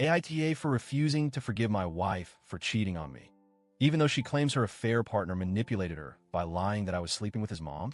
AITA for refusing to forgive my wife for cheating on me, even though she claims her affair partner manipulated her by lying that I was sleeping with his mom.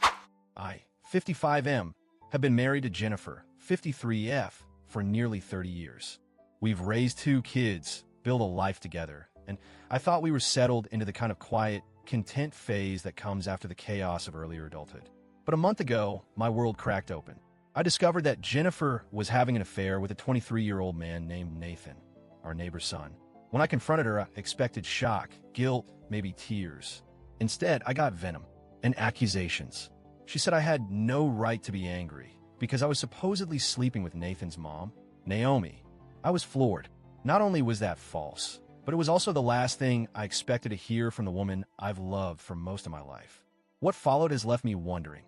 I, 55M, have been married to Jennifer, 53F, for nearly 30 years. We've raised 2 kids, built a life together, and I thought we were settled into the kind of quiet, content phase that comes after the chaos of earlier adulthood. But a month ago, my world cracked open. I discovered that Jennifer was having an affair with a 23-year-old man named Nathan, our neighbor's son. When I confronted her, I expected shock, guilt, maybe tears. Instead, I got venom and accusations. She said I had no right to be angry because I was supposedly sleeping with Nathan's mom, Naomi. I was floored. Not only was that false, but it was also the last thing I expected to hear from the woman I've loved for most of my life. What followed has left me wondering.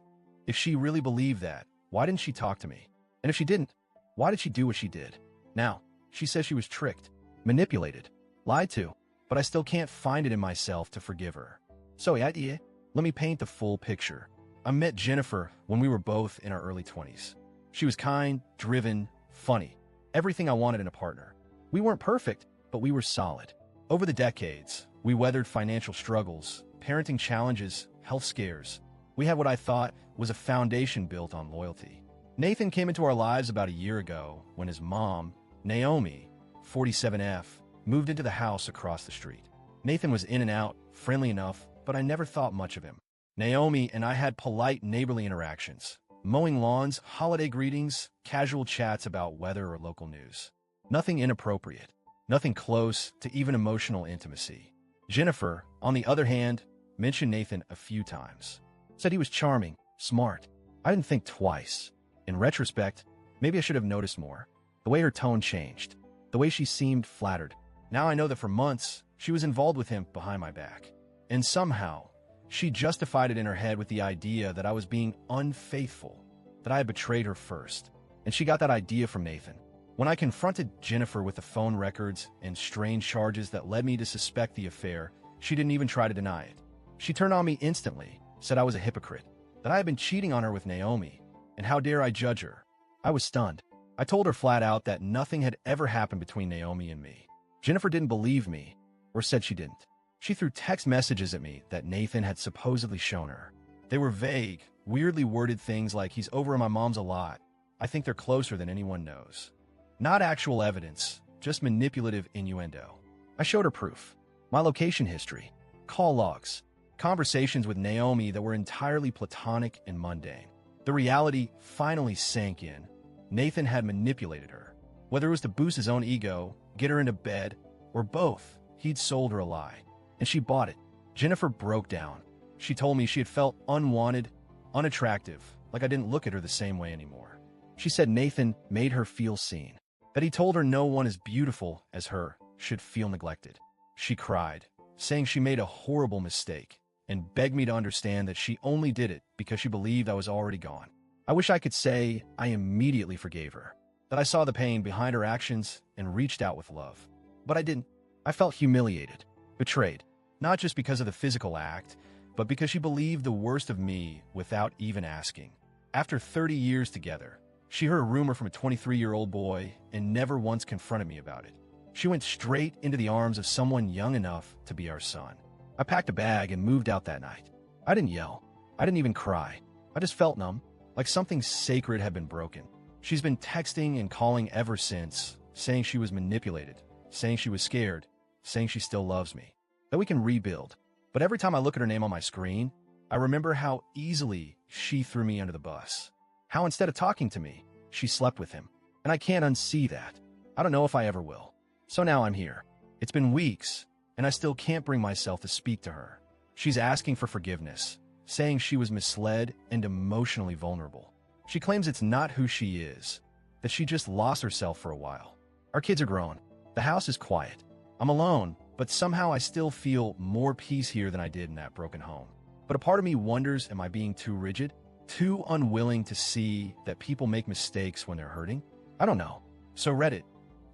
If she really believed that, why didn't she talk to me? And if she didn't, why did she do what she did? Now, she says she was tricked, manipulated, lied to, but I still can't find it in myself to forgive her. So, AITA, let me paint the full picture. I met Jennifer when we were both in our early 20s. She was kind, driven, funny, everything I wanted in a partner. We weren't perfect, but we were solid. Over the decades, we weathered financial struggles, parenting challenges, health scares. We had what I thought was a foundation built on loyalty. Nathan came into our lives about a year ago when his mom, Naomi, 47F, moved into the house across the street. Nathan was in and out, friendly enough, but I never thought much of him. Naomi and I had polite neighborly interactions, mowing lawns, holiday greetings, casual chats about weather or local news. Nothing inappropriate, nothing close to even emotional intimacy. Jennifer, on the other hand, mentioned Nathan a few times. Said he was charming, smart. I didn't think twice. In retrospect, maybe I should have noticed more. The way her tone changed, the way she seemed flattered. Now I know that for months, she was involved with him behind my back. And somehow, she justified it in her head with the idea that I was being unfaithful, that I had betrayed her first. And she got that idea from Nathan. When I confronted Jennifer with the phone records and strange charges that led me to suspect the affair, she didn't even try to deny it. She turned on me instantly, said I was a hypocrite, that I had been cheating on her with Naomi, and how dare I judge her. I was stunned. I told her flat out that nothing had ever happened between Naomi and me. Jennifer didn't believe me, or said she didn't. She threw text messages at me that Nathan had supposedly shown her. They were vague, weirdly worded things like, "He's over at my mom's a lot. I think they're closer than anyone knows." Not actual evidence, just manipulative innuendo. I showed her proof. My location history, call logs, conversations with Naomi that were entirely platonic and mundane. The reality finally sank in. Nathan had manipulated her. Whether it was to boost his own ego, get her into bed, or both, he'd sold her a lie. And she bought it. Jennifer broke down. She told me she had felt unwanted, unattractive, like I didn't look at her the same way anymore. She said Nathan made her feel seen, that he told her no one as beautiful as her should feel neglected. She cried, saying she made a horrible mistake, and begged me to understand that she only did it because she believed I was already gone. I wish I could say I immediately forgave her, that I saw the pain behind her actions and reached out with love. But I didn't. I felt humiliated, betrayed, not just because of the physical act, but because she believed the worst of me without even asking. After 30 years together, she heard a rumor from a 23-year-old boy and never once confronted me about it. She went straight into the arms of someone young enough to be our son. I packed a bag and moved out that night. I didn't yell. I didn't even cry. I just felt numb, like something sacred had been broken. She's been texting and calling ever since, saying she was manipulated, saying she was scared, saying she still loves me, that we can rebuild. But every time I look at her name on my screen, I remember how easily she threw me under the bus. How instead of talking to me, she slept with him. And I can't unsee that. I don't know if I ever will. So now I'm here. It's been weeks, and I still can't bring myself to speak to her. She's asking for forgiveness, saying she was misled and emotionally vulnerable. She claims it's not who she is, that she just lost herself for a while. Our kids are grown. The house is quiet. I'm alone, but somehow I still feel more peace here than I did in that broken home. But a part of me wonders, am I being too rigid? Too unwilling to see that people make mistakes when they're hurting? I don't know. So Reddit,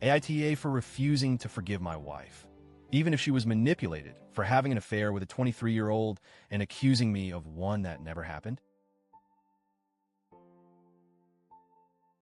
AITA for refusing to forgive my wife, even if she was manipulated for having an affair with a 23-year-old and accusing me of one that never happened?